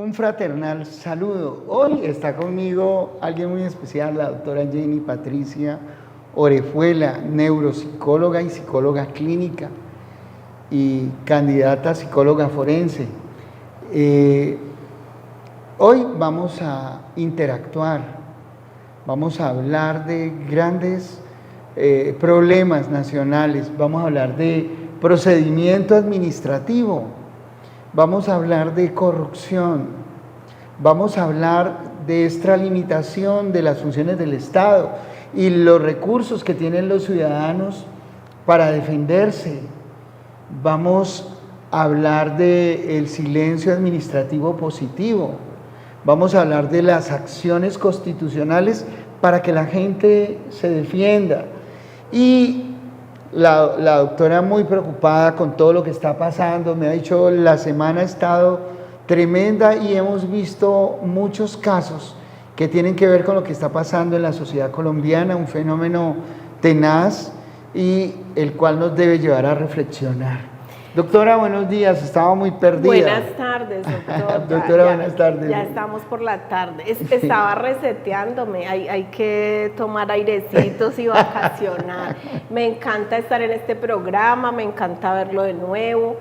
Un fraternal saludo. Hoy está conmigo alguien muy especial, la doctora Jenny Patricia Orejuela, neuropsicóloga y psicóloga clínica y candidata a psicóloga forense. Hoy vamos a interactuar, vamos a hablar de grandes problemas nacionales, vamos a hablar de procedimiento administrativo, vamos a hablar de corrupción, vamos a hablar de extralimitación de las funciones del Estado y los recursos que tienen los ciudadanos para defenderse. Vamos a hablar del silencio administrativo positivo, vamos a hablar de las acciones constitucionales para que la gente se defienda. Y la doctora muy preocupada con todo lo que está pasando, me ha dicho la semana ha estado tremenda y hemos visto muchos casos que tienen que ver con lo que está pasando en la sociedad colombiana, un fenómeno tenaz y el cual nos debe llevar a reflexionar. Doctora, buenos días, estaba muy perdida. Buenas tardes, doctor. Doctora, buenas tardes. Ya estamos por la tarde. Estaba reseteándome, hay que tomar airecitos y vacacionar. Me encanta estar en este programa, me encanta verlo de nuevo.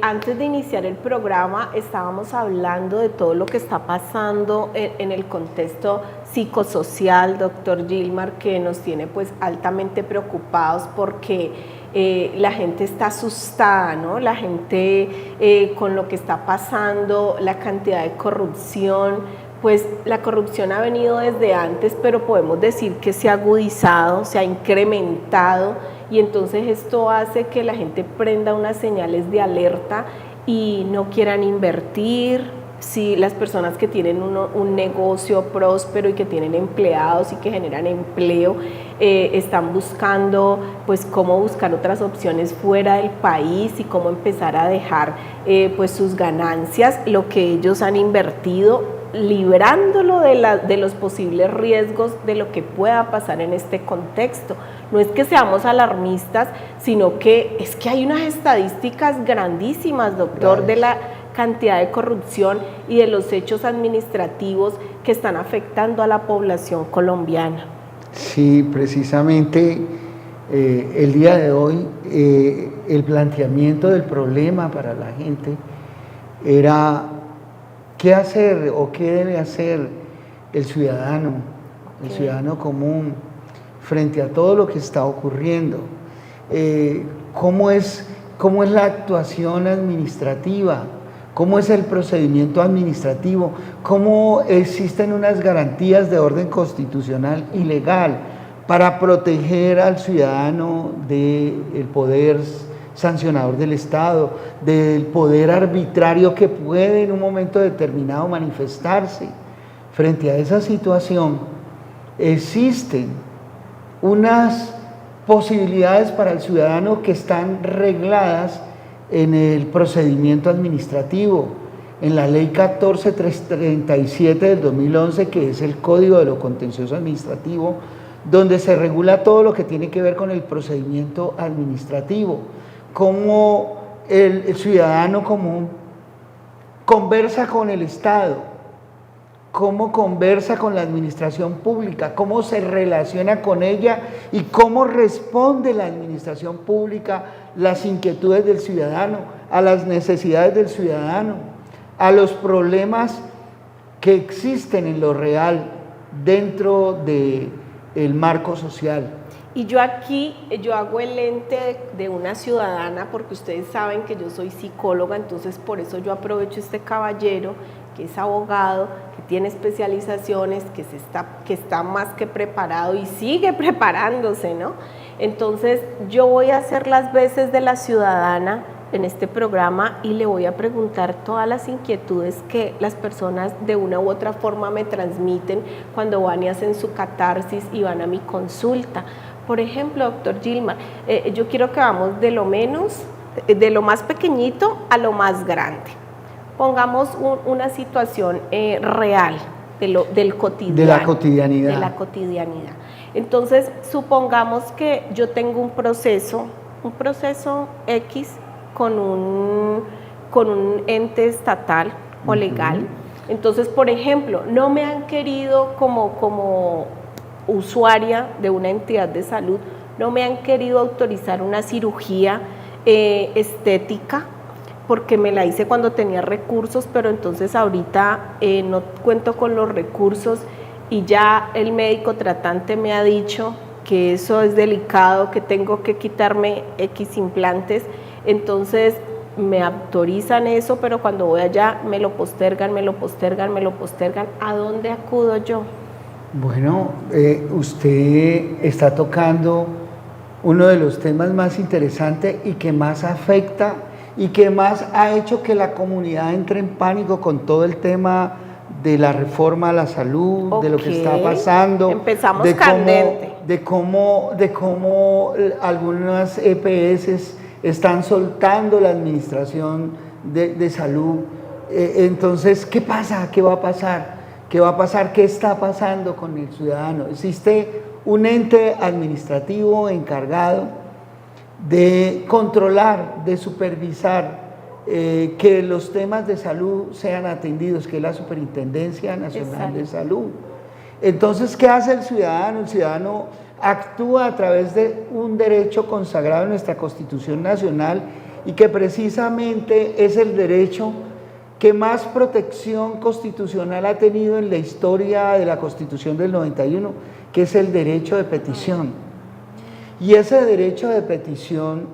Antes de iniciar el programa estábamos hablando de todo lo que está pasando en el contexto psicosocial, doctor Gilmar, que nos tiene pues altamente preocupados porque la gente está asustada, ¿no? La gente con lo que está pasando, la cantidad de corrupción, pues la corrupción ha venido desde antes, pero podemos decir que se ha agudizado, se ha incrementado, y entonces esto hace que la gente prenda unas señales de alerta y no quieran invertir. Si las personas que tienen un negocio próspero y que tienen empleados y que generan empleo, están buscando pues cómo buscar otras opciones fuera del país y cómo empezar a dejar pues sus ganancias, lo que ellos han invertido, librándolo de los posibles riesgos de lo que pueda pasar en este contexto. No es que seamos alarmistas, sino que es que hay unas estadísticas grandísimas, doctor, de la cantidad de corrupción y de los hechos administrativos que están afectando a la población colombiana. Sí, precisamente el día de hoy el planteamiento del problema para la gente era qué hacer o qué debe hacer el ciudadano común frente a todo lo que está ocurriendo. ¿Cómo es la actuación administrativa? ¿Cómo es el procedimiento administrativo? ¿Cómo existen unas garantías de orden constitucional y legal para proteger al ciudadano del poder sancionador del Estado, del poder arbitrario que puede en un momento determinado manifestarse? Frente a esa situación, existen unas posibilidades para el ciudadano que están regladas en el procedimiento administrativo, en la ley 14337 del 2011, que es el Código de lo Contencioso Administrativo, donde se regula todo lo que tiene que ver con el procedimiento administrativo, cómo el ciudadano común conversa con el Estado, cómo conversa con la administración pública, cómo se relaciona con ella y cómo responde la administración pública las inquietudes del ciudadano, a las necesidades del ciudadano, a los problemas que existen en lo real dentro del marco social. Y yo aquí, yo hago el lente de una ciudadana, porque ustedes saben que yo soy psicóloga, entonces por eso yo aprovecho este caballero que es abogado, que tiene especializaciones, que está más que preparado y sigue preparándose, ¿no? Entonces yo voy a hacer las veces de la ciudadana en este programa y le voy a preguntar todas las inquietudes que las personas de una u otra forma me transmiten cuando van y hacen su catarsis y van a mi consulta. Por ejemplo, doctor Gilmar, yo quiero que vamos de lo más pequeñito a lo más grande. Pongamos una situación real del cotidiano. De la cotidianidad. De la cotidianidad. Entonces, supongamos que yo tengo un proceso X con un ente estatal o legal, Entonces, por ejemplo, no me han querido como usuaria de una entidad de salud, no me han querido autorizar una cirugía estética, porque me la hice cuando tenía recursos, pero entonces ahorita no cuento con los recursos y ya el médico tratante me ha dicho que eso es delicado, que tengo que quitarme X implantes, entonces me autorizan eso, pero cuando voy allá me lo postergan, me lo postergan, me lo postergan. ¿A dónde acudo yo? Bueno, usted está tocando uno de los temas más interesantes y que más afecta y que más ha hecho que la comunidad entre en pánico con todo el tema de la reforma a la salud, de lo que está pasando. Empezamos de candente. De cómo algunas EPS están soltando la administración de salud. Entonces, ¿qué pasa? ¿Qué va a pasar? ¿Qué va a pasar? ¿Qué está pasando con el ciudadano? Existe un ente administrativo encargado de controlar, de supervisar que los temas de salud sean atendidos, que es la Superintendencia Nacional de Salud. Entonces, ¿qué hace el ciudadano? El ciudadano actúa a través de un derecho consagrado en nuestra Constitución Nacional y que precisamente es el derecho que más protección constitucional ha tenido en la historia de la Constitución del 91, que es el derecho de petición. Y ese derecho de petición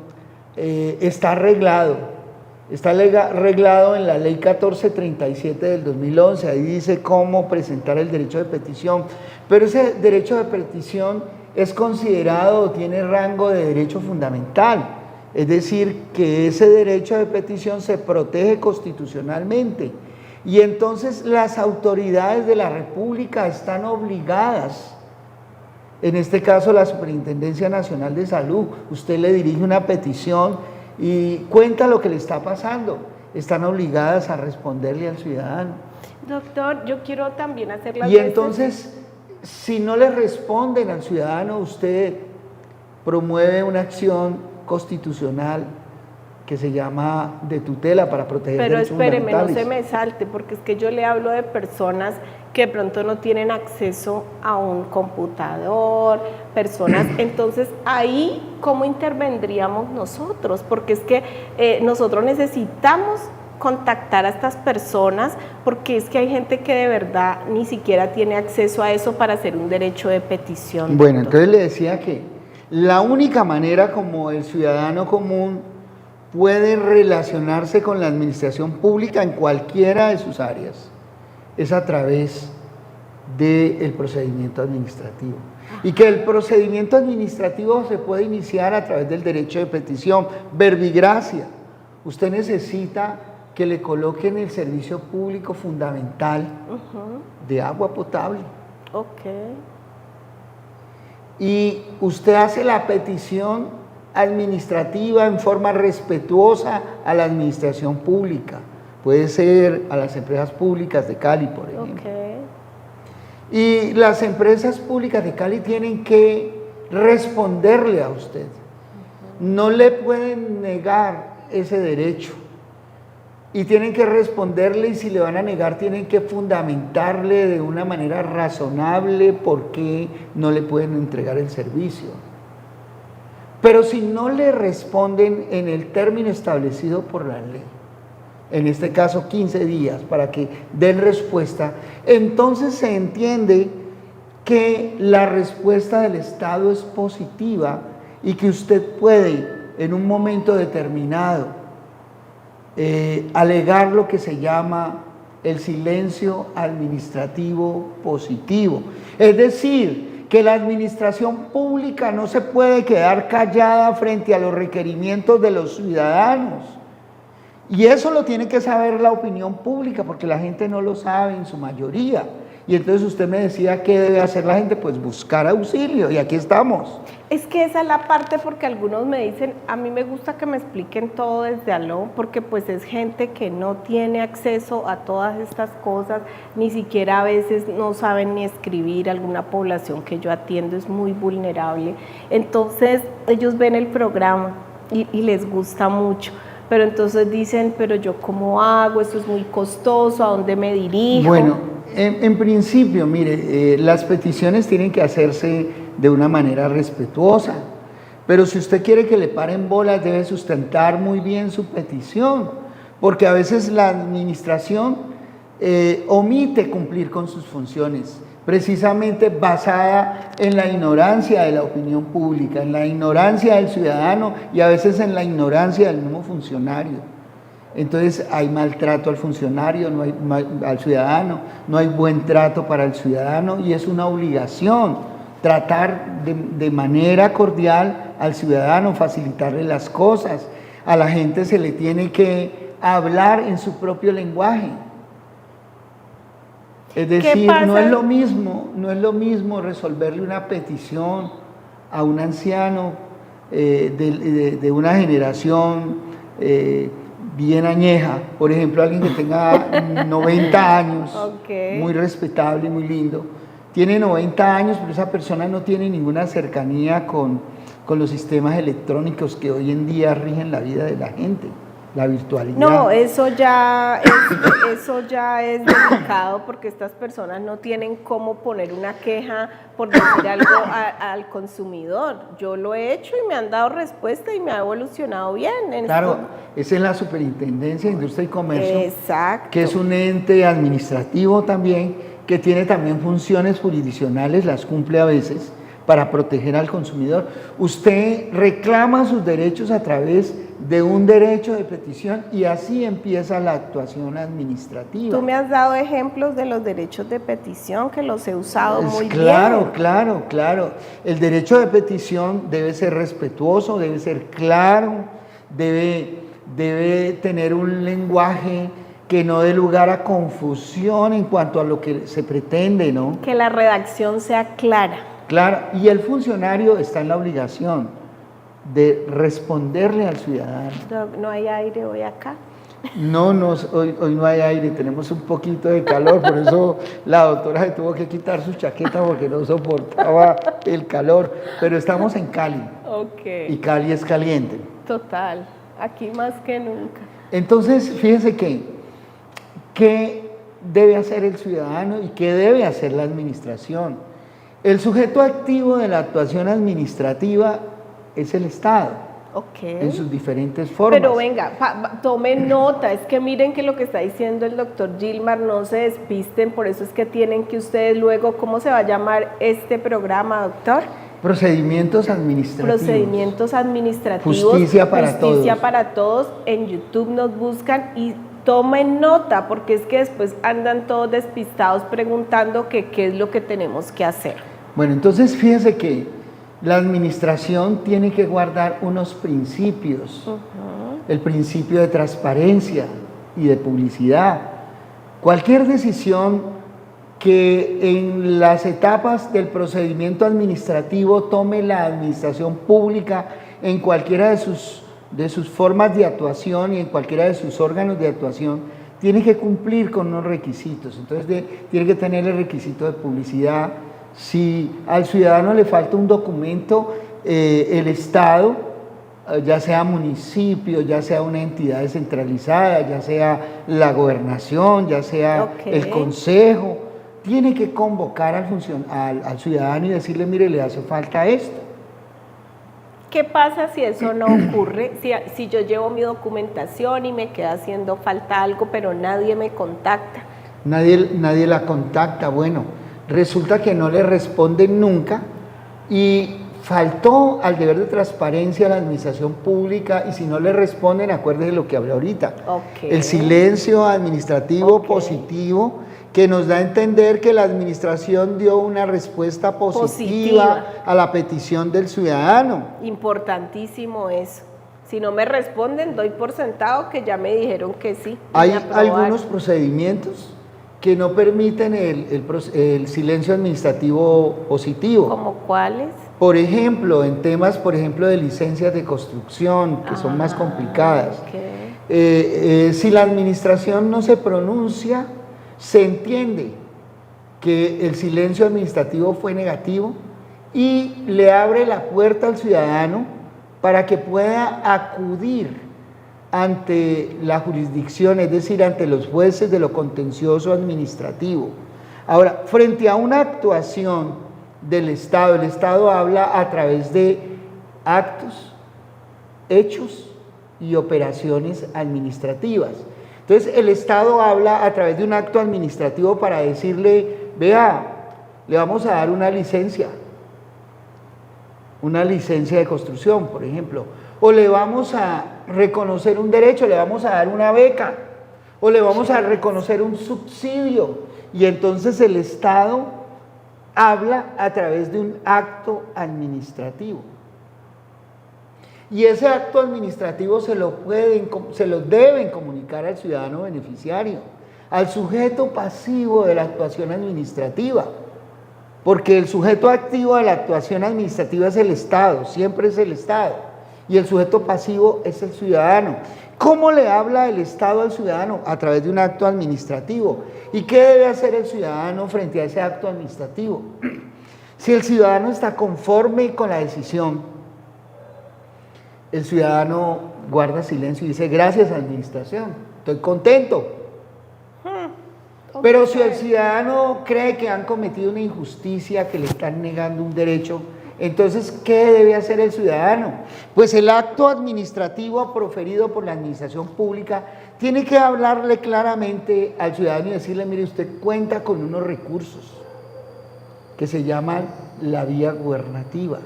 está arreglado en la Ley 1437 del 2011, ahí dice cómo presentar el derecho de petición, pero ese derecho de petición es considerado o tiene rango de derecho fundamental, es decir, que ese derecho de petición se protege constitucionalmente y entonces las autoridades de la República están obligadas, en este caso la Superintendencia Nacional de Salud, usted le dirige una petición y cuenta lo que le está pasando, están obligadas a responderle al ciudadano. Doctor, yo quiero también hacer las Y entonces, si no le responden al ciudadano, usted promueve una acción constitucional que se llama de tutela para proteger derechos fundamentales. Pero espéreme, no se me salte, porque es que yo le hablo de personas que de pronto no tienen acceso a un computador, personas, entonces ahí, ¿cómo intervendríamos nosotros? Porque es que nosotros necesitamos contactar a estas personas, porque es que hay gente que de verdad ni siquiera tiene acceso a eso para hacer un derecho de petición. Bueno, entonces le decía que la única manera como el ciudadano común puede relacionarse con la administración pública en cualquiera de sus áreas es a través del procedimiento administrativo. Y que el procedimiento administrativo se puede iniciar a través del derecho de petición. Verbigracia, usted necesita que le coloquen el servicio público fundamental de agua potable. Y usted hace la petición administrativa en forma respetuosa a la administración pública. Puede ser a las empresas públicas de Cali, por ejemplo. Y las empresas públicas de Cali tienen que responderle a usted. No le pueden negar ese derecho. Y tienen que responderle, y si le van a negar, tienen que fundamentarle de una manera razonable por qué no le pueden entregar el servicio. Pero si no le responden en el término establecido por la ley, en este caso 15 días para que den respuesta, entonces se entiende que la respuesta del Estado es positiva y que usted puede en un momento determinado alegar lo que se llama el silencio administrativo positivo. Es decir, que la administración pública no se puede quedar callada frente a los requerimientos de los ciudadanos. Y eso lo tiene que saber la opinión pública, porque la gente no lo sabe en su mayoría. Y entonces usted me decía, ¿qué debe hacer la gente? Pues buscar auxilio, y aquí estamos. Es que esa es la parte, porque algunos me dicen, a mí me gusta que me expliquen todo desde aló, porque pues es gente que no tiene acceso a todas estas cosas, ni siquiera a veces no saben ni escribir. Alguna población que yo atiendo es muy vulnerable, entonces ellos ven el programa y les gusta mucho, pero entonces dicen, pero yo cómo hago, esto es muy costoso, ¿a dónde me dirijo? Bueno, en principio, mire, las peticiones tienen que hacerse de una manera respetuosa, pero si usted quiere que le paren bolas, debe sustentar muy bien su petición, porque a veces la administración omite cumplir con sus funciones, precisamente basada en la ignorancia de la opinión pública, en la ignorancia del ciudadano y a veces en la ignorancia del mismo funcionario. Entonces hay maltrato al funcionario, al ciudadano, no hay buen trato para el ciudadano y es una obligación tratar de manera cordial al ciudadano, facilitarle las cosas. A la gente se le tiene que hablar en su propio lenguaje. Es decir, no es lo mismo resolverle una petición a un anciano de una generación bien añeja, por ejemplo, alguien que tenga 90 años, muy respetable y muy lindo, tiene 90 años, pero esa persona no tiene ninguna cercanía con los sistemas electrónicos que hoy en día rigen la vida de la gente. La virtualidad. No, eso ya es delicado porque estas personas no tienen cómo poner una queja por decir algo al consumidor. Yo lo he hecho y me han dado respuesta y me ha evolucionado bien. Claro, es en la Superintendencia de Industria y Comercio, exacto, que es un ente administrativo también, que tiene también funciones jurisdiccionales, las cumple a veces, para proteger al consumidor. Usted reclama sus derechos a través de un derecho de petición y así empieza la actuación administrativa. Tú me has dado ejemplos de los derechos de petición que los he usado muy bien. Claro. El derecho de petición debe ser respetuoso, debe ser claro, debe tener un lenguaje que no dé lugar a confusión en cuanto a lo que se pretende, ¿no? Que la redacción sea clara. Claro, y el funcionario está en la obligación de responderle al ciudadano. No hay aire hoy acá. No, hoy no hay aire, tenemos un poquito de calor, por eso la doctora se tuvo que quitar su chaqueta porque no soportaba el calor, pero estamos en Cali. Y Cali es caliente. Total, aquí más que nunca. Entonces, fíjense ¿qué debe hacer el ciudadano y qué debe hacer la administración? El sujeto activo de la actuación administrativa es el Estado, en sus diferentes formas. Pero venga, tomen nota, es que miren que lo que está diciendo el doctor Gilmar, no se despisten, por eso es que tienen que ustedes luego, ¿cómo se va a llamar este programa, doctor? Procedimientos administrativos. Procedimientos administrativos. Justicia para todos. Justicia para todos. En YouTube nos buscan y tomen nota, porque es que después andan todos despistados preguntando qué es lo que tenemos que hacer. Bueno, entonces fíjense que la administración tiene que guardar unos principios. El principio de transparencia y de publicidad. Cualquier decisión que en las etapas del procedimiento administrativo tome la administración pública en cualquiera de sus formas de actuación y en cualquiera de sus órganos de actuación, tiene que cumplir con unos requisitos. Entonces tiene que tener el requisito de publicidad. Si al ciudadano le falta un documento, el Estado, ya sea municipio, ya sea una entidad descentralizada, ya sea la gobernación, ya sea el consejo, tiene que convocar al ciudadano y decirle, mire, le hace falta esto. ¿Qué pasa si eso no ocurre? Si yo llevo mi documentación y me queda haciendo falta algo, pero nadie me contacta. Nadie la contacta. Bueno, resulta que no le responden nunca y faltó al deber de transparencia a la administración pública y si no le responden, acuérdese de lo que hablé ahorita. El silencio administrativo positivo que nos da a entender que la administración dio una respuesta positiva a la petición del ciudadano. Importantísimo eso. Si no me responden, doy por sentado que ya me dijeron que sí. Hay algunos procedimientos que no permiten el silencio administrativo positivo. ¿Cómo cuáles? Por ejemplo, en temas, de licencias de construcción, que son más complicadas. Si la administración no se pronuncia, se entiende que el silencio administrativo fue negativo y le abre la puerta al ciudadano para que pueda acudir ante la jurisdicción, es decir, ante los jueces de lo contencioso administrativo. Ahora, frente a una actuación del Estado, el Estado habla a través de actos, hechos y operaciones administrativas. Entonces, el Estado habla a través de un acto administrativo para decirle, vea, le vamos a dar una licencia de construcción, por ejemplo, o le vamos a reconocer un derecho, le vamos a dar una beca, o le vamos a reconocer un subsidio, y entonces el Estado habla a través de un acto administrativo. Y ese acto administrativo se lo deben comunicar al ciudadano beneficiario, al sujeto pasivo de la actuación administrativa, porque el sujeto activo de la actuación administrativa es el Estado, siempre es el Estado, y el sujeto pasivo es el ciudadano. ¿Cómo le habla el Estado al ciudadano? A través de un acto administrativo. ¿Y qué debe hacer el ciudadano frente a ese acto administrativo? Si el ciudadano está conforme con la decisión, el ciudadano guarda silencio y dice, gracias administración, estoy contento. Pero si el ciudadano cree que han cometido una injusticia, que le están negando un derecho, entonces, ¿qué debe hacer el ciudadano? Pues el acto administrativo proferido por la administración pública tiene que hablarle claramente al ciudadano y decirle, mire, usted cuenta con unos recursos que se llaman la vía gubernativa,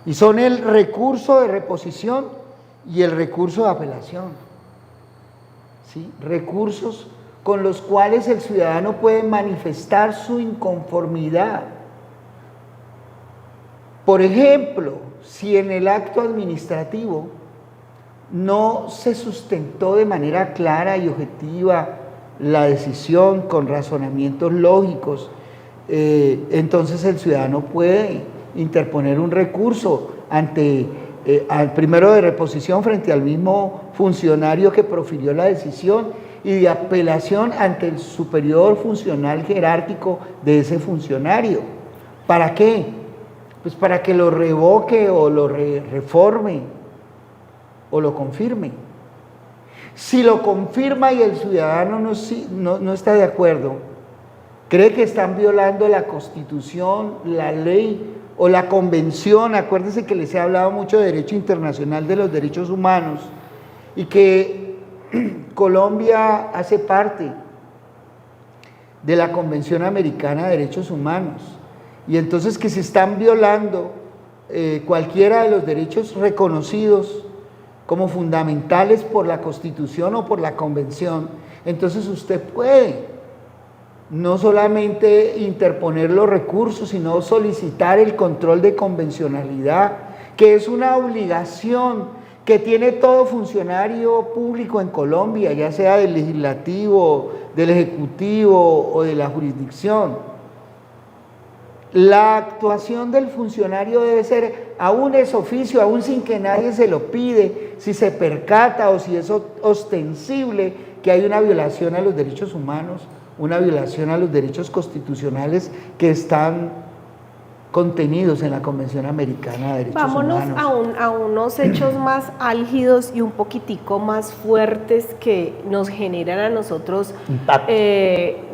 y son el recurso de reposición y el recurso de apelación, ¿sí? Recursos con los cuales el ciudadano puede manifestar su inconformidad. Por ejemplo, si en el acto administrativo no se sustentó de manera clara y objetiva la decisión con razonamientos lógicos, entonces el ciudadano puede interponer un recurso ante al primero de reposición frente al mismo funcionario que profirió la decisión, y de apelación ante el superior funcional jerárquico de ese funcionario. ¿Para qué? Pues para que lo revoque o lo reforme o lo confirme. Si lo confirma y el ciudadano no está de acuerdo, cree que están violando la Constitución, la ley o la Convención, acuérdense que les he hablado mucho de Derecho Internacional de los Derechos Humanos y que Colombia hace parte de la Convención Americana de Derechos Humanos, y entonces que se están violando cualquiera de los derechos reconocidos como fundamentales por la Constitución o por la Convención, entonces usted puede no solamente interponer los recursos, sino solicitar el control de convencionalidad, que es una obligación que tiene todo funcionario público en Colombia, ya sea del legislativo, del ejecutivo o de la jurisdicción. La actuación del funcionario debe ser, aún es oficio, aún sin que nadie se lo pide, si se percata o si es ostensible que hay una violación a los derechos humanos, una violación a los derechos constitucionales que están contenidos en la Convención Americana de Derechos Humanos. Vámonos a unos hechos más álgidos y un poquitico más fuertes que nos generan a nosotros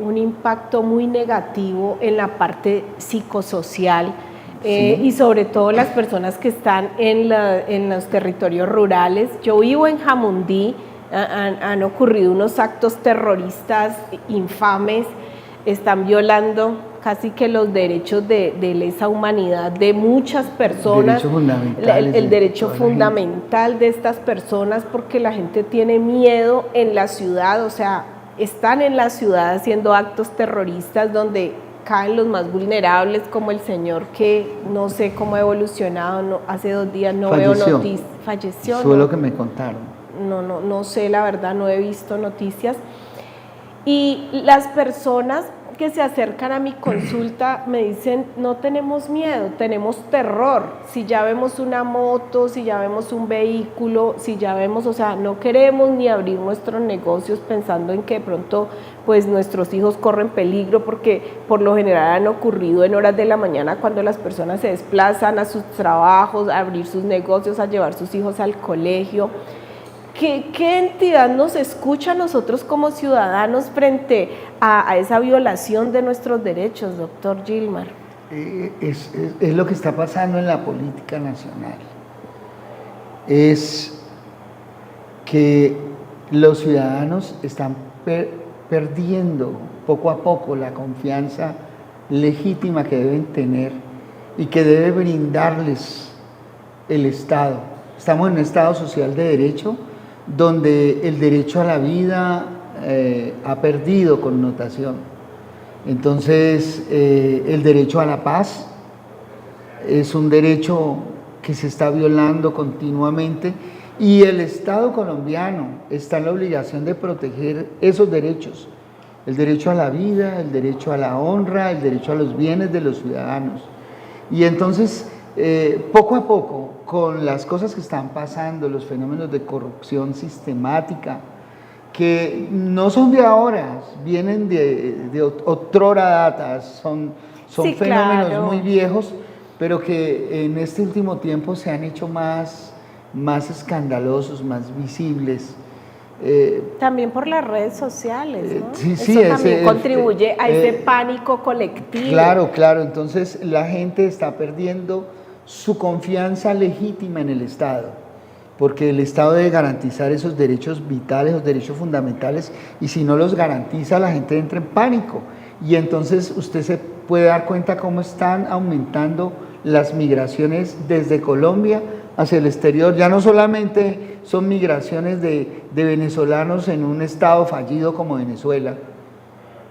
un impacto muy negativo en la parte psicosocial, sí. Y sobre todo las personas que están en los territorios rurales. Yo vivo en Jamundí, han ocurrido unos actos terroristas infames, están violando casi que los derechos de lesa humanidad de muchas personas, el derecho fundamental de estas personas, porque la gente tiene miedo en la ciudad, o sea, están en la ciudad haciendo actos terroristas donde caen los más vulnerables, como el señor que no sé cómo ha evolucionado, hace 2 días no veo noticias, falleció. Fue lo que me contaron. No sé, la verdad, no he visto noticias. Y las personas que se acercan a mi consulta me dicen, no tenemos miedo, tenemos terror. Si ya vemos una moto, si ya vemos un vehículo, si ya vemos, o sea, no queremos ni abrir nuestros negocios pensando en que de pronto pues nuestros hijos corren peligro, porque por lo general han ocurrido en horas de la mañana cuando las personas se desplazan a sus trabajos, a abrir sus negocios, a llevar sus hijos al colegio. ¿Qué entidad nos escucha a nosotros como ciudadanos frente a esa violación de nuestros derechos, doctor Gilmar? Es lo que está pasando en la política nacional. Es que los ciudadanos están perdiendo poco a poco la confianza legítima que deben tener y que debe brindarles el Estado. Estamos en un Estado social de derecho donde el derecho a la vida ha perdido connotación. Entonces, el derecho a la paz es un derecho que se está violando continuamente y el Estado colombiano está en la obligación de proteger esos derechos, el derecho a la vida, el derecho a la honra, el derecho a los bienes de los ciudadanos. Y entonces, poco a poco, con las cosas que están pasando, los fenómenos de corrupción sistemática, que no son de ahora, vienen de otrora datas, son sí, fenómenos claro, muy viejos, pero que en este último tiempo se han hecho más escandalosos, más visibles. También por las redes sociales, ¿no? Sí, eso también contribuye a ese pánico colectivo. Claro, entonces la gente está perdiendo su confianza legítima en el Estado, porque el Estado debe garantizar esos derechos vitales, esos derechos fundamentales, y si no los garantiza la gente entra en pánico, y entonces usted se puede dar cuenta cómo están aumentando las migraciones desde Colombia hacia el exterior. Ya no solamente son migraciones de venezolanos en un estado fallido como Venezuela,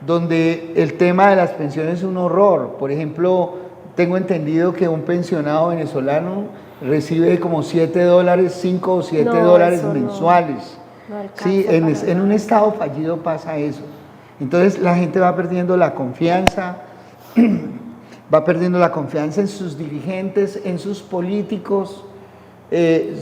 donde el tema de las pensiones es un horror. Por ejemplo, tengo entendido que un pensionado venezolano recibe como $7, 5 o 7 dólares mensuales. No sí, en un estado fallido pasa eso. Entonces la gente va perdiendo la confianza, en sus dirigentes, en sus políticos.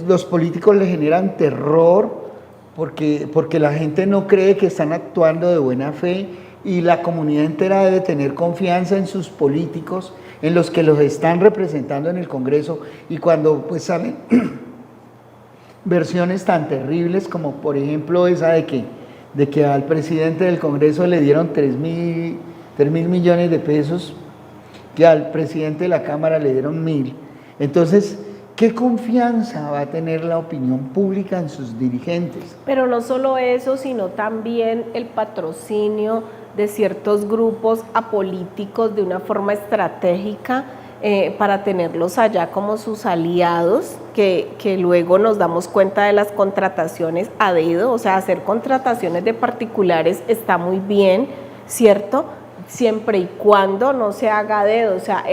Los políticos le generan terror porque la gente no cree que están actuando de buena fe, y la comunidad entera debe tener confianza en sus políticos, en los que los están representando en el Congreso, y cuando pues salen versiones tan terribles como por ejemplo esa de que al presidente del Congreso le dieron 3.000 millones de pesos, que al presidente de la Cámara le dieron 1.000, entonces ¿qué confianza va a tener la opinión pública en sus dirigentes? Pero no solo eso, sino también el patrocinio de ciertos grupos apolíticos de una forma estratégica para tenerlos allá como sus aliados, que luego nos damos cuenta de las contrataciones a dedo. O sea, hacer contrataciones de particulares está muy bien, ¿cierto?, siempre y cuando no se haga a dedo, o sea,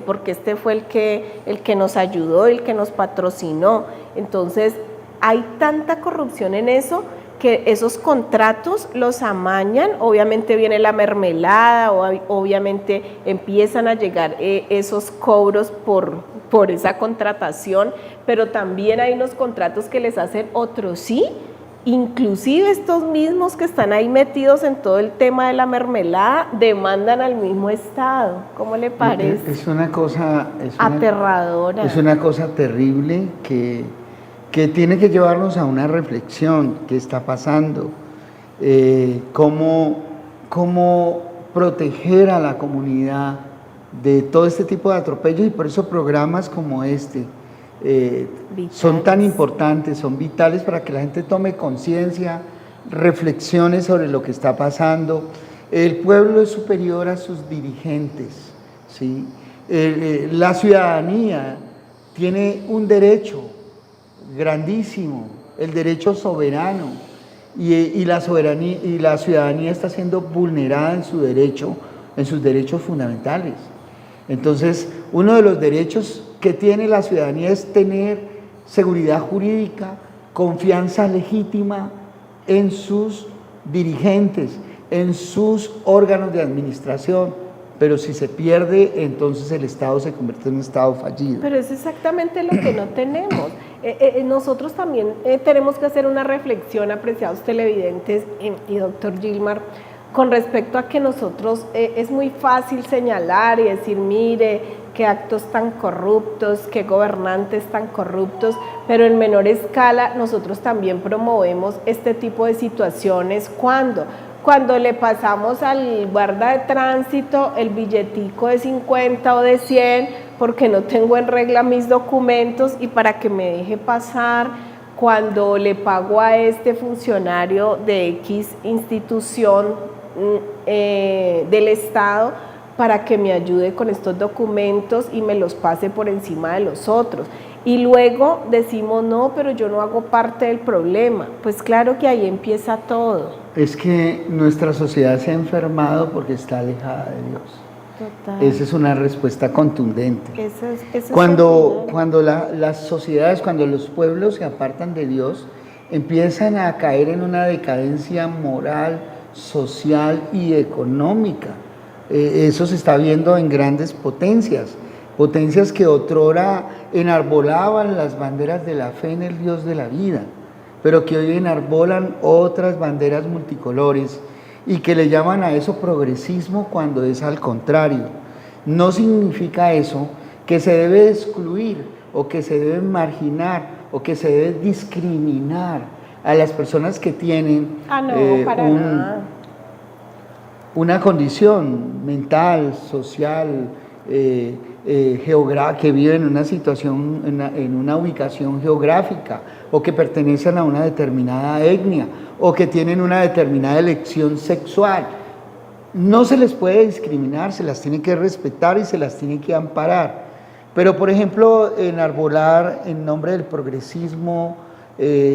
porque fue el que nos ayudó, el que nos patrocinó. Entonces, hay tanta corrupción en eso que esos contratos los amañan. Obviamente viene la mermelada, obviamente empiezan a llegar esos cobros por esa contratación, pero también hay unos contratos que les hacen otros sí. Inclusive estos mismos que están ahí metidos en todo el tema de la mermelada demandan al mismo Estado. ¿Cómo le parece? Es una cosa aterradora. Es una cosa terrible que tiene que llevarnos a una reflexión. ¿Qué está pasando? ¿Cómo proteger a la comunidad de todo este tipo de atropellos? Y por eso programas como este son tan importantes, son vitales para que la gente tome conciencia, reflexiones sobre lo que está pasando. El pueblo es superior a sus dirigentes, ¿sí? La ciudadanía tiene un derecho grandísimo, el derecho soberano, y la ciudadanía está siendo vulnerada en sus derechos fundamentales. Entonces, uno de los derechos que tiene la ciudadanía es tener seguridad jurídica, confianza legítima en sus dirigentes, en sus órganos de administración, pero si se pierde, entonces el Estado se convierte en un Estado fallido. Pero es exactamente lo que no tenemos. Nosotros también tenemos que hacer una reflexión, apreciados televidentes y doctor Gilmar, con respecto a que nosotros es muy fácil señalar y decir, mire, qué actos tan corruptos, qué gobernantes tan corruptos, pero en menor escala nosotros también promovemos este tipo de situaciones cuando le pasamos al guarda de tránsito el billetico de 50 o de 100 porque no tengo en regla mis documentos y para que me deje pasar, cuando le pago a este funcionario de X institución del Estado para que me ayude con estos documentos y me los pase por encima de los otros. Y luego decimos, no, pero yo no hago parte del problema. Pues claro que ahí empieza todo. Es que nuestra sociedad se ha enfermado porque está alejada de Dios. Total. Esa es una respuesta contundente. Eso Cuando las sociedades, cuando los pueblos se apartan de Dios, empiezan a caer en una decadencia moral, social y económica. Eso se está viendo en grandes potencias que otrora enarbolaban las banderas de la fe en el Dios de la vida, pero que hoy enarbolan otras banderas multicolores y que le llaman a eso progresismo cuando es al contrario. No significa eso que se debe excluir o que se debe marginar o que se debe discriminar a las personas que tienen una condición mental, social, que viven en una situación, en una ubicación geográfica, o que pertenecen a una determinada etnia, o que tienen una determinada elección sexual. No se les puede discriminar, se las tiene que respetar y se las tiene que amparar. Pero, por ejemplo, enarbolar en nombre del progresismo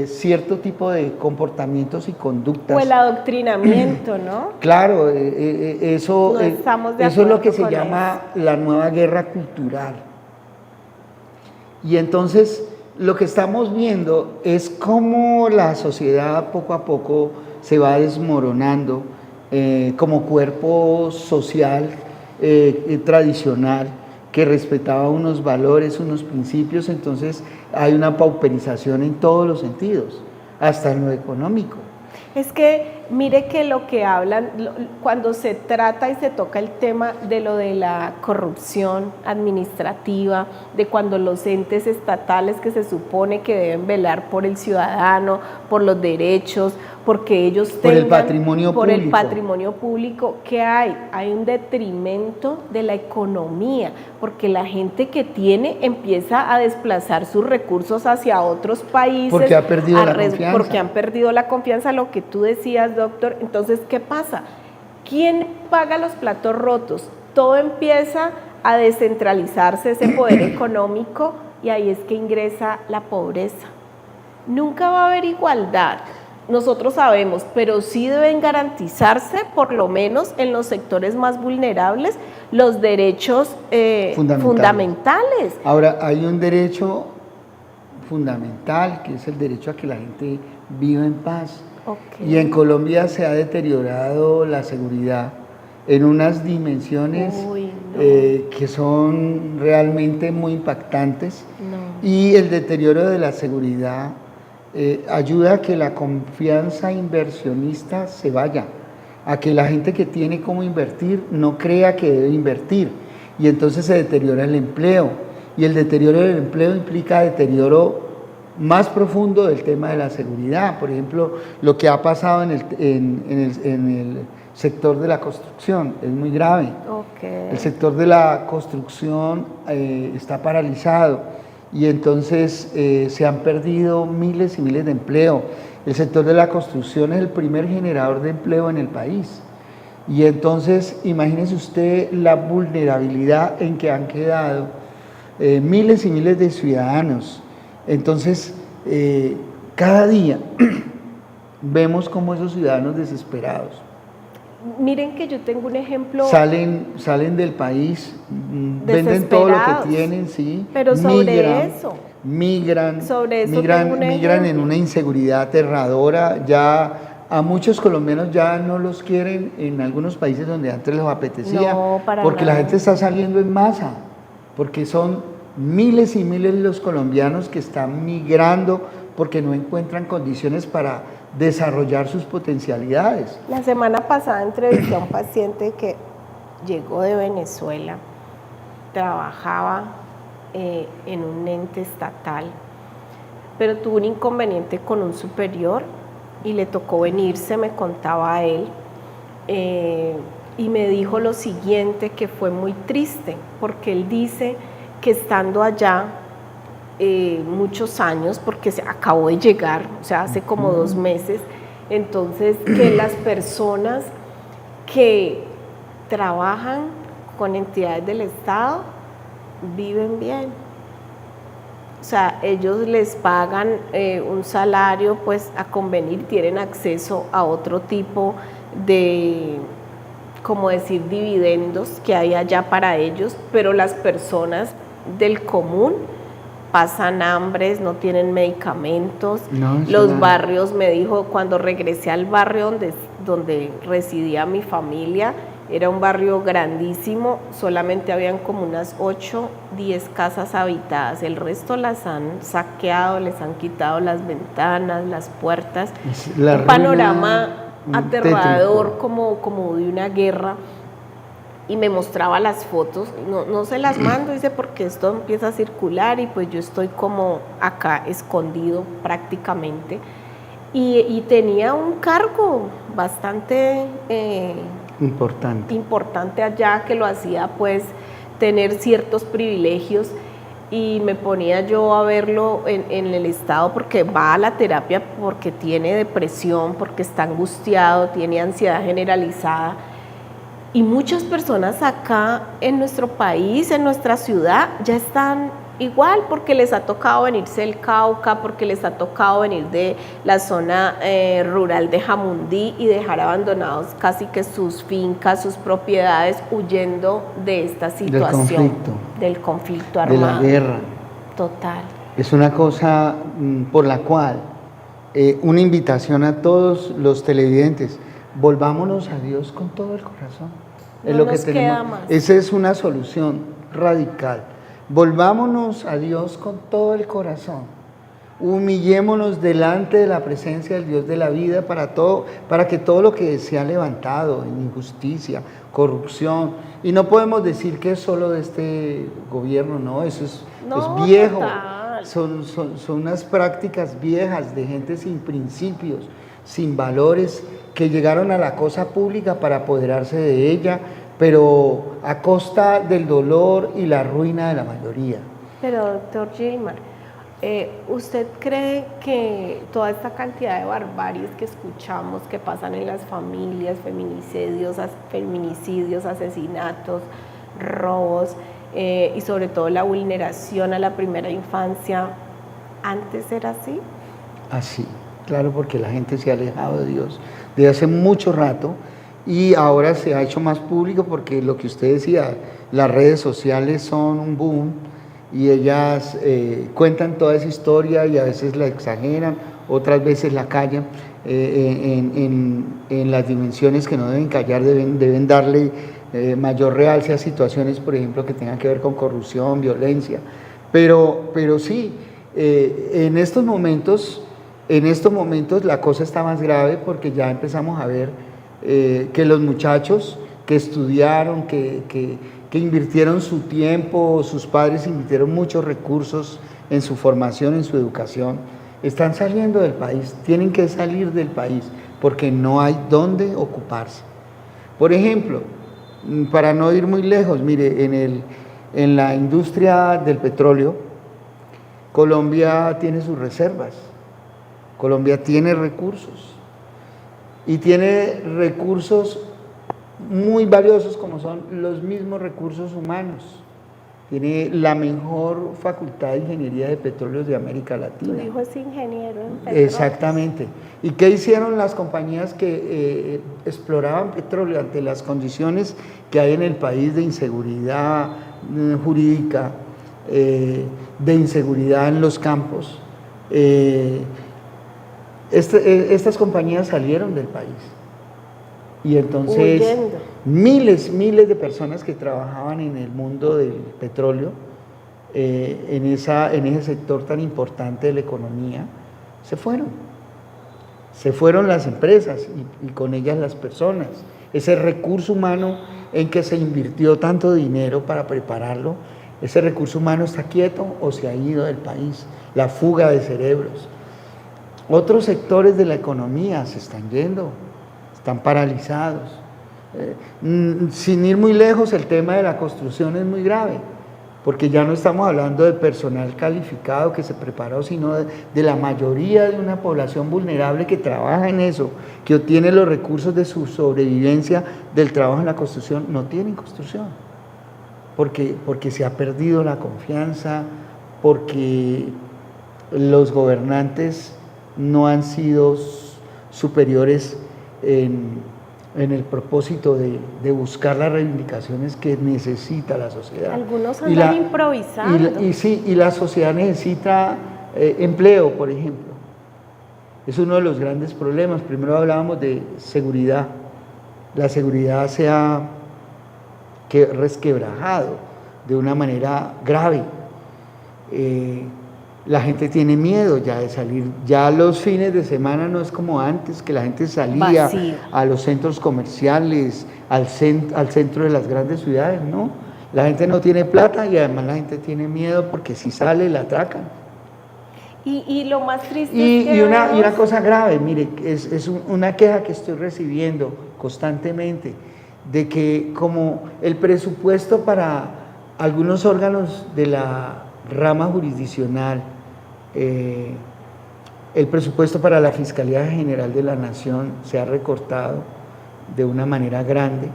cierto tipo de comportamientos y conductas. O el adoctrinamiento, ¿no? Claro, eso es lo que se llama la nueva guerra cultural. Y entonces lo que estamos viendo es cómo la sociedad poco a poco se va desmoronando como cuerpo social tradicional que respetaba unos valores, unos principios. Entonces hay una pauperización en todos los sentidos, hasta en lo económico. Es que mire que lo que hablan, cuando se trata y se toca el tema de lo de la corrupción administrativa, de cuando los entes estatales que se supone que deben velar por el ciudadano, por los derechos, porque ellos tengan... Por el patrimonio público, ¿qué hay? Hay un detrimento de la economía, porque la gente que tiene empieza a desplazar sus recursos hacia otros países. Porque ha perdido la confianza. Porque han perdido la confianza, lo que tú decías, doctor. Entonces, ¿qué pasa? ¿Quién paga los platos rotos? Todo empieza a descentralizarse ese poder económico y ahí es que ingresa la pobreza. Nunca va a haber igualdad. Nosotros sabemos, pero sí deben garantizarse, por lo menos en los sectores más vulnerables, los derechos fundamentales. Ahora, hay un derecho fundamental, que es el derecho a que la gente viva en paz. Okay. Y en Colombia se ha deteriorado la seguridad en unas dimensiones que son realmente muy impactantes. Y el deterioro de la seguridad ayuda a que la confianza inversionista se vaya, a que la gente que tiene cómo invertir no crea que debe invertir, y entonces se deteriora el empleo, y el deterioro del empleo implica deterioro más profundo del tema de la seguridad. Por ejemplo, lo que ha pasado en el sector de la construcción es muy grave. Okay. El sector de la construcción está paralizado. Y entonces se han perdido miles y miles de empleo. El sector de la construcción es el primer generador de empleo en el país. Y entonces imagínese usted la vulnerabilidad en que han quedado miles y miles de ciudadanos. Entonces cada día vemos cómo esos ciudadanos desesperados miren que yo tengo un ejemplo. Salen del país, venden todo lo que tienen, sí. Pero sobre migran en una inseguridad aterradora. Ya a muchos colombianos ya no los quieren en algunos países donde antes les apetecía, porque la gente está saliendo en masa, porque son miles y miles los colombianos que están migrando porque no encuentran condiciones para desarrollar sus potencialidades. La semana pasada entrevisté a un paciente que llegó de Venezuela trabajaba en un ente estatal, pero tuvo un inconveniente con un superior y le tocó venirse, me contaba él, y me dijo lo siguiente, que fue muy triste, porque él dice que estando allá muchos años, porque se acabó de llegar, o sea, hace como 2 meses, entonces que las personas que trabajan con entidades del Estado viven bien. O sea, ellos les pagan un salario pues a convenir, tienen acceso a otro tipo de, como decir, dividendos que hay allá para ellos, pero las personas del común pasan hambres, no tienen medicamentos. No, Los barrios, me dijo, cuando regresé al barrio donde residía mi familia, era un barrio grandísimo, solamente habían como unas 8, 10 casas habitadas, el resto las han saqueado, les han quitado las ventanas, las puertas, un panorama aterrador como de una guerra. Y me mostraba las fotos, no se las mando, dice, porque esto empieza a circular y pues yo estoy como acá escondido prácticamente. Y tenía un cargo bastante importante allá, que lo hacía pues tener ciertos privilegios, y me ponía yo a verlo en el estado, porque va a la terapia porque tiene depresión, porque está angustiado, tiene ansiedad generalizada. Y muchas personas acá en nuestro país, en nuestra ciudad, ya están igual, porque les ha tocado venirse del Cauca, porque les ha tocado venir de la zona rural de Jamundí y dejar abandonados casi que sus fincas, sus propiedades, huyendo de esta situación del conflicto armado. De la guerra. Total. Es una cosa por la cual una invitación a todos los televidentes: volvámonos a Dios con todo el corazón. No es lo que queda más. Esa es una solución radical. Volvámonos a Dios con todo el corazón. Humillémonos delante de la presencia del Dios de la vida para que todo lo que se ha levantado en injusticia, corrupción, y no podemos decir que es solo de este gobierno, no, eso es viejo. Son unas prácticas viejas de gente sin principios, sin valores, que llegaron a la cosa pública para apoderarse de ella, pero a costa del dolor y la ruina de la mayoría. Pero, doctor Gilmar, ¿usted cree que toda esta cantidad de barbaries que escuchamos que pasan en las familias, feminicidios, asesinatos, robos, y sobre todo la vulneración a la primera infancia, antes era así? Así, claro, porque la gente se ha alejado de Dios desde hace mucho rato, y ahora se ha hecho más público porque lo que usted decía, las redes sociales son un boom, y ellas cuentan toda esa historia y a veces la exageran, otras veces la callan en las dimensiones que no deben callar, deben darle mayor realce a situaciones, por ejemplo, que tengan que ver con corrupción, violencia. Pero sí, en estos momentos la cosa está más grave, porque ya empezamos a ver que los muchachos que estudiaron, que invirtieron su tiempo, sus padres invirtieron muchos recursos en su formación, en su educación, están saliendo del país, tienen que salir del país porque no hay dónde ocuparse. Por ejemplo, para no ir muy lejos, mire, en la industria del petróleo, Colombia tiene sus reservas. Colombia tiene recursos, y tiene recursos muy valiosos, como son los mismos recursos humanos. Tiene la mejor facultad de ingeniería de petróleos de América Latina. Tu hijo es ingeniero en petróleo. Exactamente. ¿Y qué hicieron las compañías que exploraban petróleo ante las condiciones que hay en el país de inseguridad jurídica, de inseguridad en los campos? Estas compañías salieron del país, y entonces miles de personas que trabajaban en el mundo del petróleo, en ese sector tan importante de la economía, se fueron las empresas y con ellas las personas. ese recurso humano en que se invirtió tanto dinero para prepararlo, ese recurso humano está quieto o se ha ido del país, la fuga de cerebros. Otros sectores de la economía se están yendo, están paralizados. Sin ir muy lejos, el tema de la construcción es muy grave, porque ya no estamos hablando de personal calificado que se preparó, sino de la mayoría de una población vulnerable que trabaja en eso, que obtiene los recursos de su sobrevivencia del trabajo en la construcción, no tienen construcción, porque se ha perdido la confianza, porque los gobernantes no han sido superiores en el propósito de buscar las reivindicaciones que necesita la sociedad. Algunos andan improvisando. Y la sociedad necesita empleo, por ejemplo. Es uno de los grandes problemas. Primero hablábamos de seguridad. La seguridad se ha resquebrajado de una manera grave. La gente tiene miedo ya de salir, ya los fines de semana no es como antes, que la gente salía vacío a los centros comerciales, al centro de las grandes ciudades, ¿no? La gente no tiene plata y además la gente tiene miedo porque si sale la atracan. Y lo más triste Y, es que y una cosa grave, mire, es una queja que estoy recibiendo constantemente, de que como el presupuesto para algunos órganos de la rama jurisdiccional, el presupuesto para la Fiscalía General de la Nación se ha recortado de una manera grande,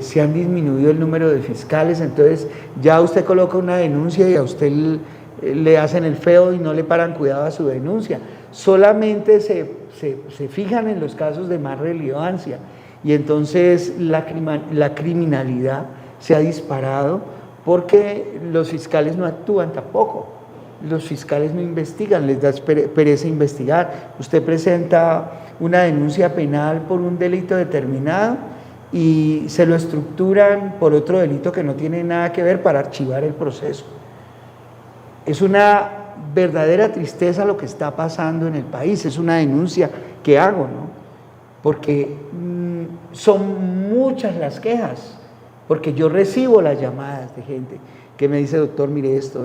se han disminuido el número de fiscales, entonces ya usted coloca una denuncia y a usted le hacen el feo y no le paran cuidado a su denuncia, solamente se fijan en los casos de más relevancia y entonces la criminalidad se ha disparado porque los fiscales no actúan tampoco. Los fiscales no investigan, les da pereza investigar. Usted presenta una denuncia penal por un delito determinado y se lo estructuran por otro delito que no tiene nada que ver para archivar el proceso. Es una verdadera tristeza lo que está pasando en el país, es una denuncia que hago, ¿no? Porque son muchas las quejas, porque yo recibo las llamadas de gente que me dice, doctor, mire esto.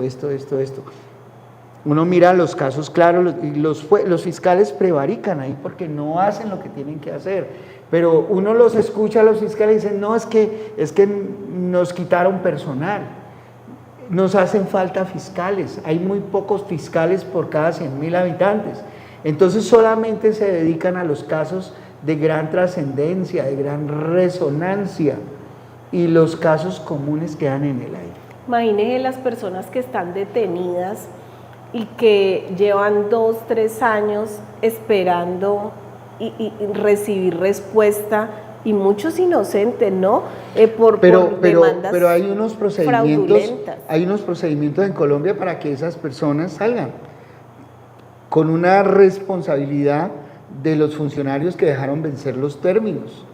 Uno mira los casos claros y los fiscales prevarican ahí porque no hacen lo que tienen que hacer, pero uno los escucha a los fiscales y dicen, no, es que nos quitaron personal, nos hacen falta fiscales, hay muy pocos fiscales por cada 100.000 habitantes, entonces solamente se dedican a los casos de gran trascendencia, de gran resonancia, y los casos comunes quedan en el aire. Imagínese las personas que están detenidas y que llevan 2, 3 años esperando y recibir respuesta, y muchos inocentes, ¿no? Por demandas pero hay unos fraudulentas. Hay unos procedimientos en Colombia para que esas personas salgan, con una responsabilidad de los funcionarios que dejaron vencer los términos.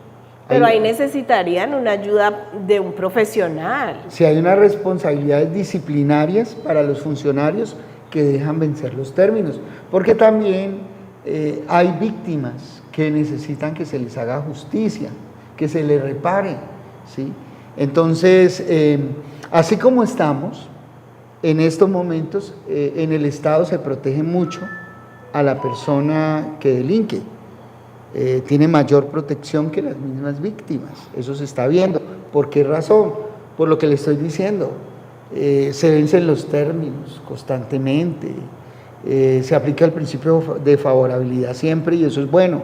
Pero ahí necesitarían una ayuda de un profesional. Si hay unas responsabilidades disciplinarias para los funcionarios que dejan vencer los términos, porque también hay víctimas que necesitan que se les haga justicia, que se les repare, ¿sí? Entonces, así como estamos, en estos momentos, en el Estado se protege mucho a la persona que delinque, tiene mayor protección que las mismas víctimas, eso se está viendo. ¿Por qué razón? Por lo que le estoy diciendo. Se vencen los términos constantemente, se aplica el principio de favorabilidad siempre y eso es bueno,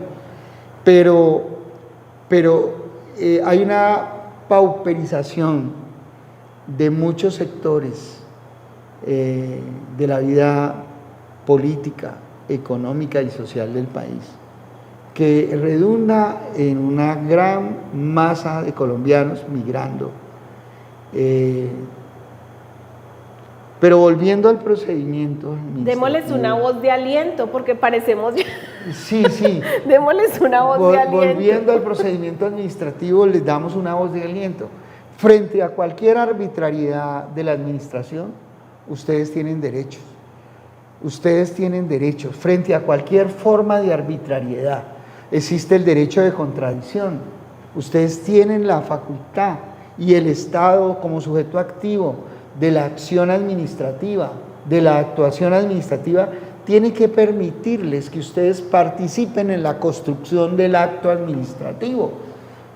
pero hay una pauperización de muchos sectores de la vida política, económica y social del país, que redunda en una gran masa de colombianos migrando. Pero volviendo al procedimiento démosles una voz de aliento, porque parecemos... Sí. Démosles una voz de aliento. Volviendo al procedimiento administrativo, les damos una voz de aliento. Frente a cualquier arbitrariedad de la administración, ustedes tienen derechos. Ustedes tienen derechos. Frente a cualquier forma de arbitrariedad, existe el derecho de contradicción. Ustedes tienen la facultad y el Estado como sujeto activo de la acción administrativa, de la actuación administrativa, tiene que permitirles que ustedes participen en la construcción del acto administrativo,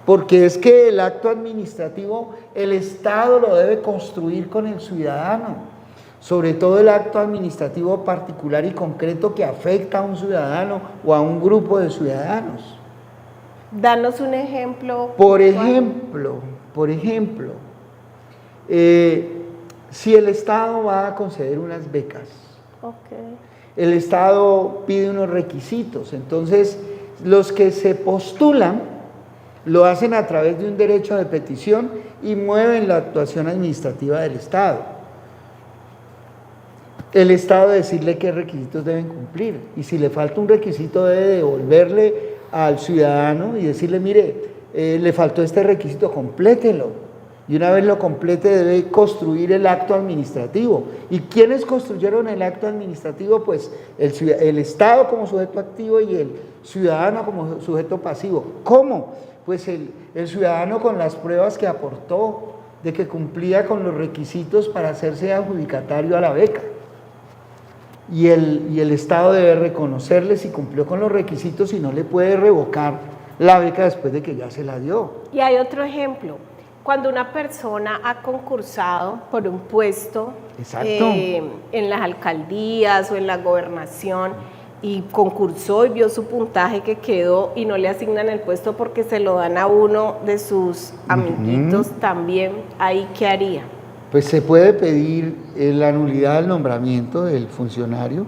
porque es que el acto administrativo el Estado lo debe construir con el ciudadano, sobre todo el acto administrativo particular y concreto que afecta a un ciudadano o a un grupo de ciudadanos. Danos un ejemplo. Por ejemplo, si el Estado va a conceder unas becas, el Estado pide unos requisitos, entonces los que se postulan lo hacen a través de un derecho de petición y mueven la actuación administrativa del Estado. El Estado decirle qué requisitos deben cumplir, y si le falta un requisito debe devolverle al ciudadano y decirle, mire, le faltó este requisito, complételo, y una vez lo complete debe construir el acto administrativo. ¿Y quiénes construyeron el acto administrativo? Pues el Estado como sujeto activo y el ciudadano como sujeto pasivo. ¿Cómo? Pues el ciudadano con las pruebas que aportó de que cumplía con los requisitos para hacerse adjudicatario a la beca. Y el Estado debe reconocerle si cumplió con los requisitos y no le puede revocar la beca después de que ya se la dio. Y hay otro ejemplo, cuando una persona ha concursado por un puesto en las alcaldías o en la gobernación y concursó y vio su puntaje que quedó y no le asignan el puesto porque se lo dan a uno de sus amiguitos también, ¿ahí qué haría? Pues se puede pedir la nulidad del nombramiento del funcionario,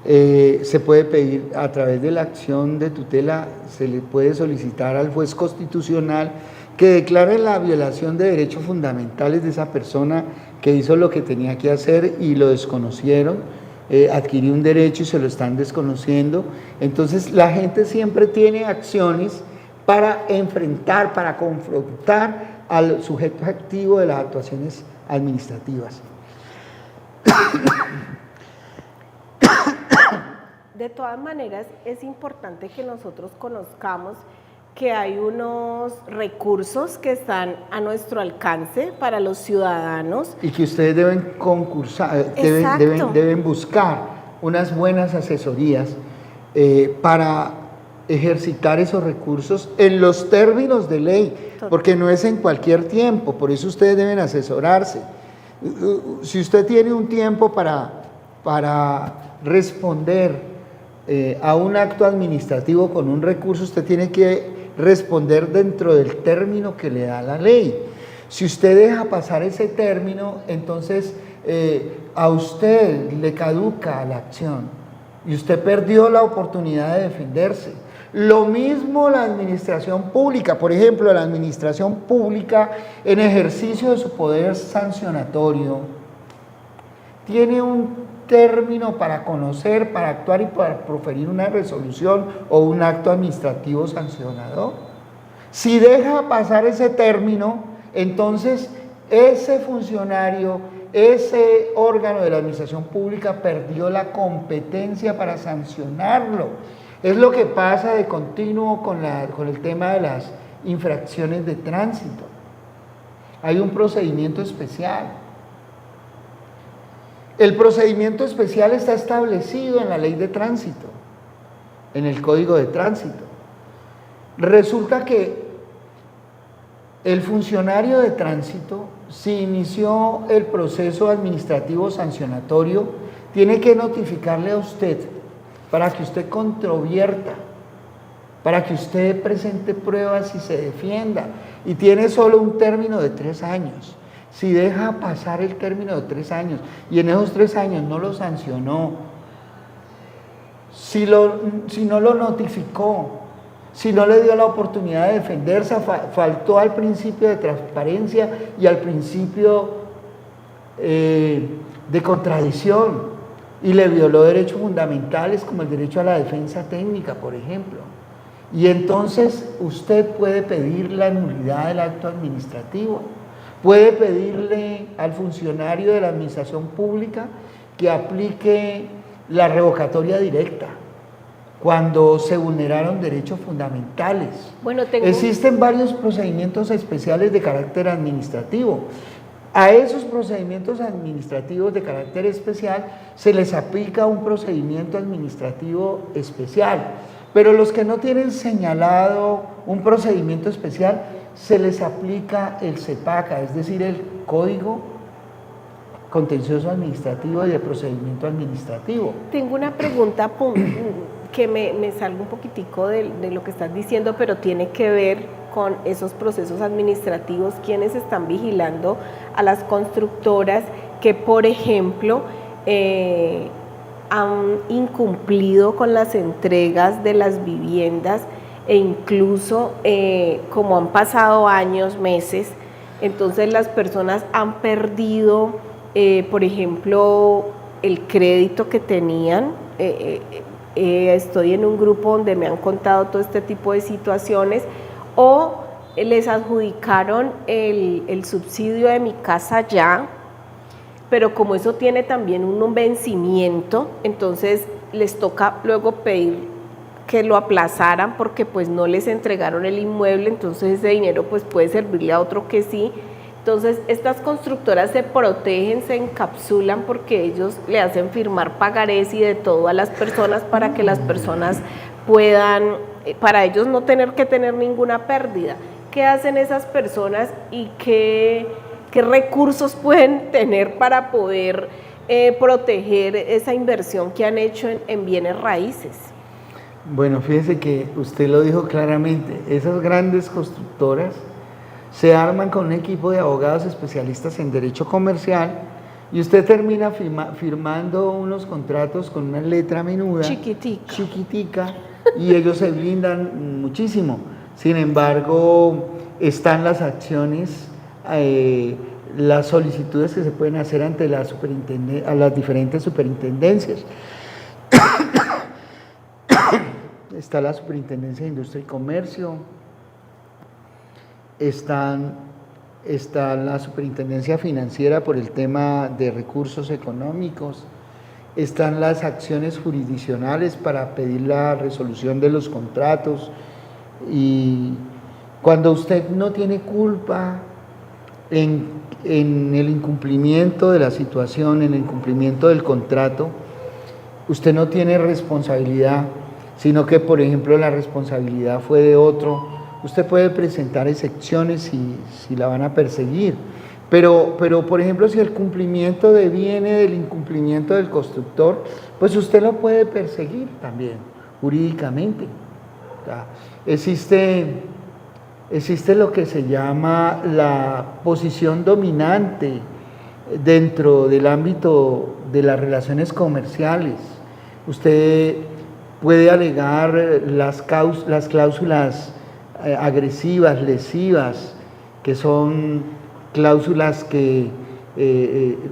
se puede pedir a través de la acción de tutela, se le puede solicitar al juez constitucional que declare la violación de derechos fundamentales de esa persona que hizo lo que tenía que hacer y lo desconocieron, adquirió un derecho y se lo están desconociendo. Entonces la gente siempre tiene acciones para enfrentar, para confrontar al sujeto activo de las actuaciones administrativas. De todas maneras, es importante que nosotros conozcamos que hay unos recursos que están a nuestro alcance para los ciudadanos. Y que ustedes deben concursar, deben buscar unas buenas asesorías para ejercitar esos recursos en los términos de ley, porque no es en cualquier tiempo, por eso ustedes deben asesorarse. Si usted tiene un tiempo para responder a un acto administrativo con un recurso, usted tiene que responder dentro del término que le da la ley. Si usted deja pasar ese término, entonces a usted le caduca la acción y usted perdió la oportunidad de defenderse. Lo mismo la administración pública, por ejemplo, la administración pública en ejercicio de su poder sancionatorio tiene un término para conocer, para actuar y para proferir una resolución o un acto administrativo sancionador. Si deja pasar ese término, entonces ese funcionario, ese órgano de la administración pública perdió la competencia para sancionarlo. Es lo que pasa de continuo con el tema de las infracciones de tránsito. Hay un procedimiento especial. El procedimiento especial está establecido en la ley de tránsito, en el Código de Tránsito. Resulta que el funcionario de tránsito, si inició el proceso administrativo sancionatorio, tiene que notificarle a usted para que usted controvierta, para que usted presente pruebas y se defienda, y tiene solo un término de 3 años. Si deja pasar el término de 3 años y en esos 3 años no lo sancionó, si no lo notificó, si no le dio la oportunidad de defenderse, faltó al principio de transparencia y al principio de contradicción, y le violó derechos fundamentales como el derecho a la defensa técnica, por ejemplo. Y entonces usted puede pedir la nulidad del acto administrativo, puede pedirle al funcionario de la administración pública que aplique la revocatoria directa, cuando se vulneraron derechos fundamentales. Bueno, existen varios procedimientos especiales de carácter administrativo. A esos procedimientos administrativos de carácter especial se les aplica un procedimiento administrativo especial, pero los que no tienen señalado un procedimiento especial se les aplica el CEPACA, es decir, el Código Contencioso Administrativo y de Procedimiento Administrativo. Tengo una pregunta que me salga un poquitico de lo que estás diciendo, pero tiene que ver con esos procesos administrativos. ¿Quiénes están vigilando a las constructoras que, por ejemplo, han incumplido con las entregas de las viviendas e incluso como han pasado años, meses, entonces las personas han perdido, por ejemplo, el crédito que tenían? Estoy en un grupo donde me han contado todo este tipo de situaciones, o les adjudicaron el subsidio de Mi Casa Ya, pero como eso tiene también un vencimiento, entonces les toca luego pedir que lo aplazaran porque pues no les entregaron el inmueble, entonces ese dinero pues puede servirle a otro que sí. Entonces estas constructoras se protegen, se encapsulan porque ellos le hacen firmar pagarés y de todo a las personas para que las personas puedan, para ellos no tener que tener ninguna pérdida. ¿Qué hacen esas personas y qué recursos pueden tener para poder proteger esa inversión que han hecho en bienes raíces? Bueno, fíjese que usted lo dijo claramente, esas grandes constructoras se arman con un equipo de abogados especialistas en derecho comercial y usted termina firmando unos contratos con una letra menuda, chiquitica, y ellos se blindan muchísimo. Sin embargo, están las acciones, las solicitudes que se pueden hacer ante a las diferentes superintendencias. Está la Superintendencia de Industria y Comercio, está la Superintendencia Financiera por el tema de recursos económicos, están las acciones jurisdiccionales para pedir la resolución de los contratos, y cuando usted no tiene culpa en el incumplimiento de la situación, en el incumplimiento del contrato, usted no tiene responsabilidad, sino que, por ejemplo, la responsabilidad fue de otro. Usted puede presentar excepciones si la van a perseguir, pero por ejemplo, si el cumplimiento viene del incumplimiento del constructor, pues usted lo puede perseguir también, jurídicamente. O sea, existe lo que se llama la posición dominante dentro del ámbito de las relaciones comerciales. Usted puede alegar las cláusulas agresivas, lesivas, que son cláusulas que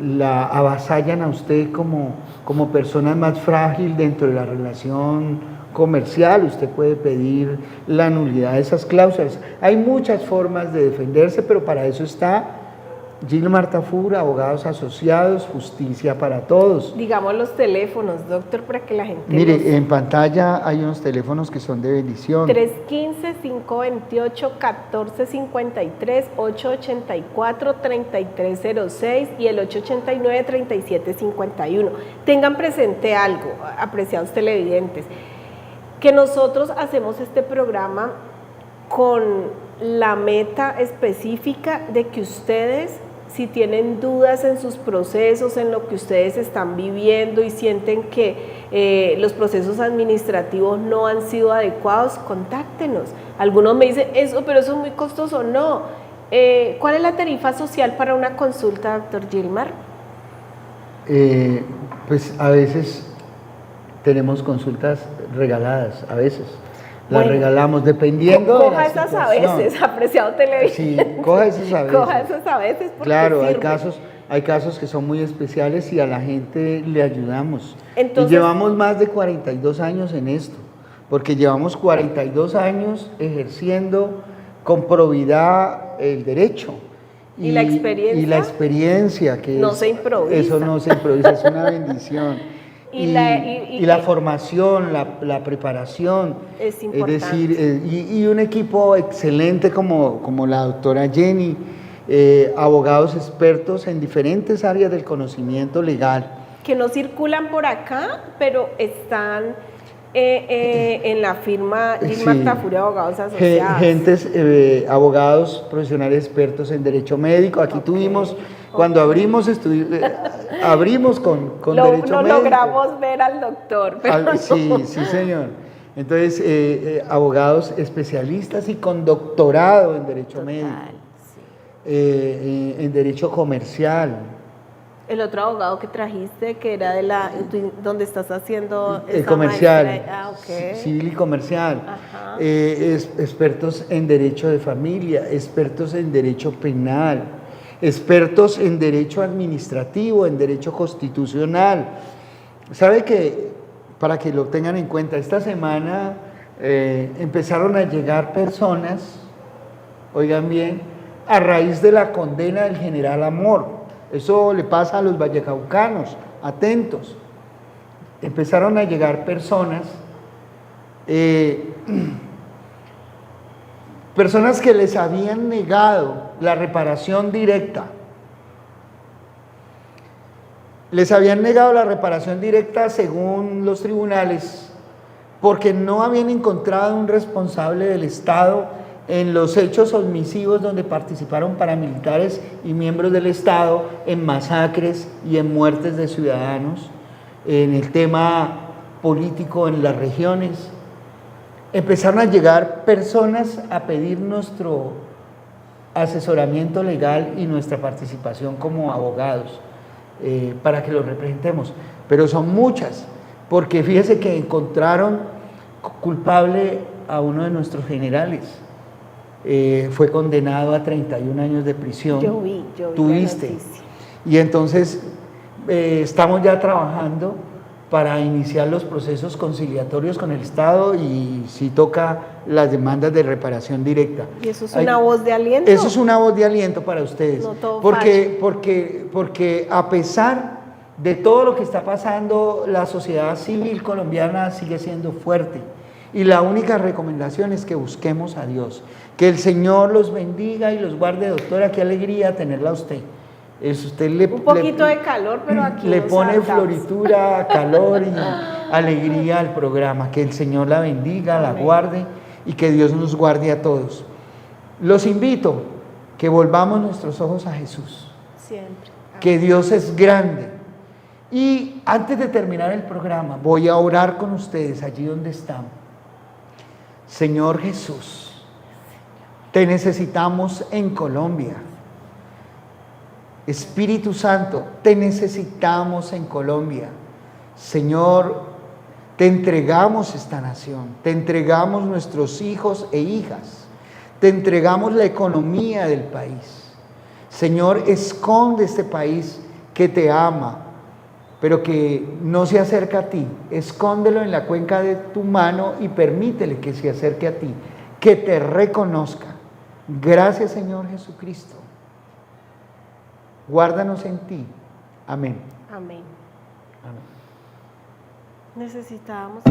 la avasallan a usted como persona más frágil dentro de la relación comercial. Usted puede pedir la nulidad de esas cláusulas. Hay muchas formas de defenderse, pero para eso está Gilmar Tafur, Abogados Asociados, Justicia para Todos. Digamos los teléfonos, doctor, para que la gente... Mire, en pantalla hay unos teléfonos que son de bendición. 315-528-1453, 884-3306 y el 889-3751. Tengan presente algo, apreciados televidentes, que nosotros hacemos este programa con la meta específica de que ustedes, si tienen dudas en sus procesos, en lo que ustedes están viviendo y sienten que los procesos administrativos no han sido adecuados, contáctenos. Algunos me dicen, pero eso es muy costoso. No. ¿Cuál es la tarifa social para una consulta, doctor Gilmar? Pues a veces tenemos consultas regaladas, a veces. Las regalamos dependiendo de la esas situación. A veces, apreciado televidente. Sí, coja esas a veces. Coja esas a veces porque claro, sirve. hay casos que son muy especiales y a la gente le ayudamos. Entonces, y llevamos más de 42 años en esto, porque llevamos 42 años ejerciendo con probidad el derecho. ¿Y la experiencia? Y la experiencia, que no se improvisa. Eso no se improvisa, es una bendición. Y la formación, la preparación. Es importante. Es decir, y un equipo excelente como la doctora Jenny, abogados expertos en diferentes áreas del conocimiento legal. Que no circulan por acá, pero están en la firma Gilmar Tafuri Abogados Asociados. Gentes, abogados profesionales expertos en derecho médico. Aquí tuvimos, cuando abrimos con derecho médico. No logramos ver al doctor. Pero Sí, señor. Entonces, abogados especialistas y con doctorado en derecho médico, en derecho comercial. El otro abogado que trajiste, que era donde estás haciendo comercial, okay. Civil y comercial, expertos en derecho de familia, expertos en derecho penal, expertos en derecho administrativo, en derecho constitucional. ¿Sabe que, para que lo tengan en cuenta, esta semana empezaron a llegar personas, oigan bien, a raíz de la condena del general Amor? Eso le pasa a los vallecaucanos, atentos. Empezaron a llegar personas, personas que les habían negado la reparación directa. Les habían negado la reparación directa según los tribunales, porque no habían encontrado un responsable del Estado en los hechos omisivos donde participaron paramilitares y miembros del Estado en masacres y en muertes de ciudadanos, en el tema político en las regiones. Empezaron a llegar personas a pedir nuestro asesoramiento legal y nuestra participación como abogados para que los representemos, pero son muchas, porque fíjese que encontraron culpable a uno de nuestros generales. Fue condenado a 31 años de prisión. Yo vi Tuviste. Y entonces estamos ya trabajando para iniciar los procesos conciliatorios con el Estado y si toca las demandas de reparación directa. ¿Y eso es una voz de aliento? Eso es una voz de aliento para ustedes. No todo porque a pesar de todo lo que está pasando, la sociedad civil colombiana sigue siendo fuerte. Y la única recomendación es que busquemos a Dios. Que el Señor los bendiga y los guarde, doctora. Qué alegría tenerla a usted. Un poquito de calor, pero aquí le pone floritura, calor y alegría al programa. Que el Señor la bendiga, la guarde y que Dios nos guarde a todos. Los invito que volvamos nuestros ojos a Jesús. Siempre. Que Dios es grande. Y antes de terminar el programa, voy a orar con ustedes allí donde están. Señor Jesús, te necesitamos en Colombia. Espíritu Santo, te necesitamos en Colombia. Señor, te entregamos esta nación, te entregamos nuestros hijos e hijas, te entregamos la economía del país. Señor, esconde este país que te ama, pero que no se acerca a ti. Escóndelo en la cuenca de tu mano y permítele que se acerque a ti, que te reconozca. Gracias, Señor Jesucristo. Guárdanos en ti. Amén. Amén. Amén. Necesitábamos.